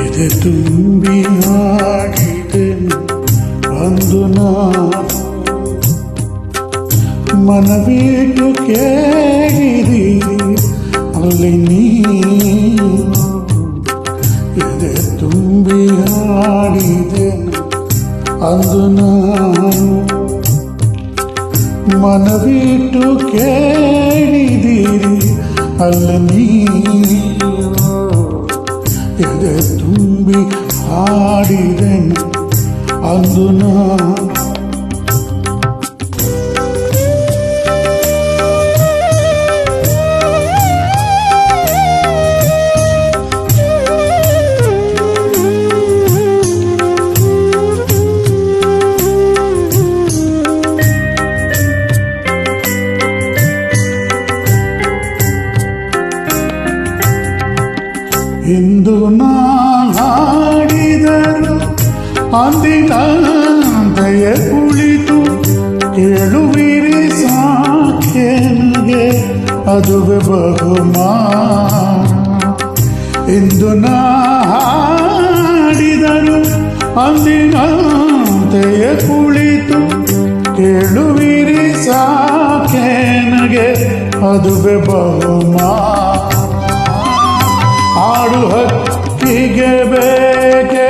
ಎದೆ ತುಂಬಿ ಹಾಡಿದೆನು ಅಂದು ನಾನು ಮನವಿಟ್ಟು ಕೇಳಿರಿ ಅಲ್ಲಿ ನೀನು ಎದೆ ತುಂಬಿ ಹಾಡಿದೆನು ಅಂದು ನಾನು ಮನವಿಟ್ಟು ಕೇಳಿದಿರಿ ಅಲ್ಲಿ ನೀನು ಎದೆ ತುಂಬಿ ಹಾಡಿದೆನು ಅಂದು ನಾನು ಇಂದು ನಾ ಹಾಡಿದರು ಅಂದಿನಂತೆಯೇ ಕುಳಿತು ಕೇಳುವಿರಿ ಸಾಕೆನಗೆ ಅದುವೆ ಬಹುಮಾನ. ಇಂದು ನಾ ಹಾಡಿದರು ಅಂದಿನಂತೆಯೇ ಕುಳಿತು ಕೇಳುವಿರಿ ಸಾಕೆನಗೆ ಅದುವೆ ಬಹುಮಾನ. ಹಾಡು ಹಕ್ಕಿಗೆ ಬೇಕೆ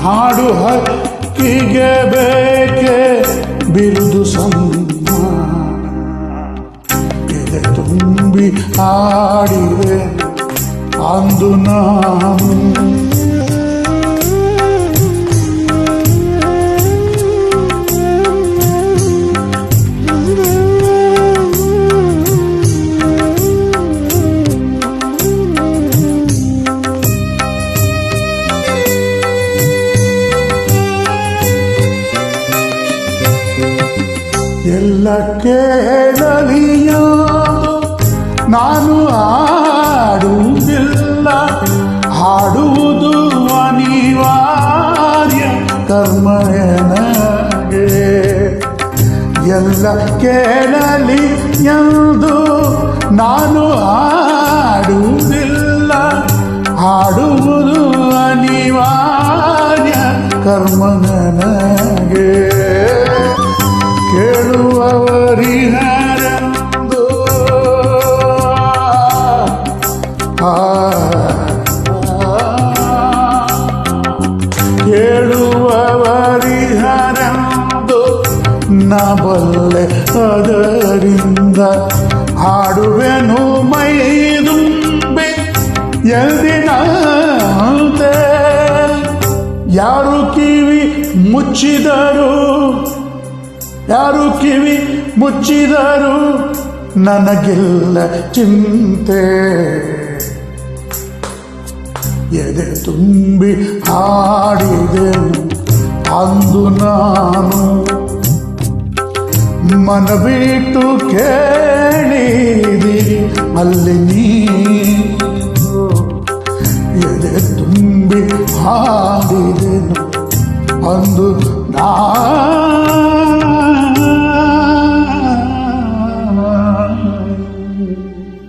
ಹಾಡು ಹಕ್ಕಿಗೆ ಬೇಕೆ ಬಿರುದು ಸನ್ಮಾನ. ಎದೆ ತುಂಬಿ ಹಾಡಿದೆ ಅಂದು ನಾನು ಎಲ್ಲ ಕೇಳಲಿಯ ನಾನು ಹಾಡುವುದಿಲ್ಲ, ಹಾಡುವುದು ಅನಿವಾರ್ಯ ಕರ್ಮ ನನಗೆ. ಎಲ್ಲ ಕೇಳಲಿ ಎಂದು ನಾನು ಹಾಡುವುದಿಲ್ಲ, ಹಾಡುವುದು ಅನಿವಾರ್ಯ ಕರ್ಮ ನನಗೆ. ಕೇಳುವವರಿಹರೆಂದು ಕೇಳುವವರಿಹರೆಂದು ನಾ ಬಲ್ಲೆ, ಅದರಿಂದ ಹಾಡುವೆನು ಮೈದುಂಬಿ ಎಂದಿನಂತೆ. ಯಾರು ಕಿವಿ ಮುಚ್ಚಿದರು, ಯಾರು ಕಿವಿ ಮುಚ್ಚಿದರು ನನಗಿಲ್ಲ ಚಿಂತೆ. ಎದೆ ತುಂಬಿ ಹಾಡಿದೆನು ಅಂದು ನಾನು ಮನಬಿಟ್ಟು ಕೇಳಿದಿರಿ ಅಲ್ಲಿ ನೀನು. ಎದೆ ತುಂಬಿ ಹಾಡಿದೆನು ಅಂದು ನಾನು.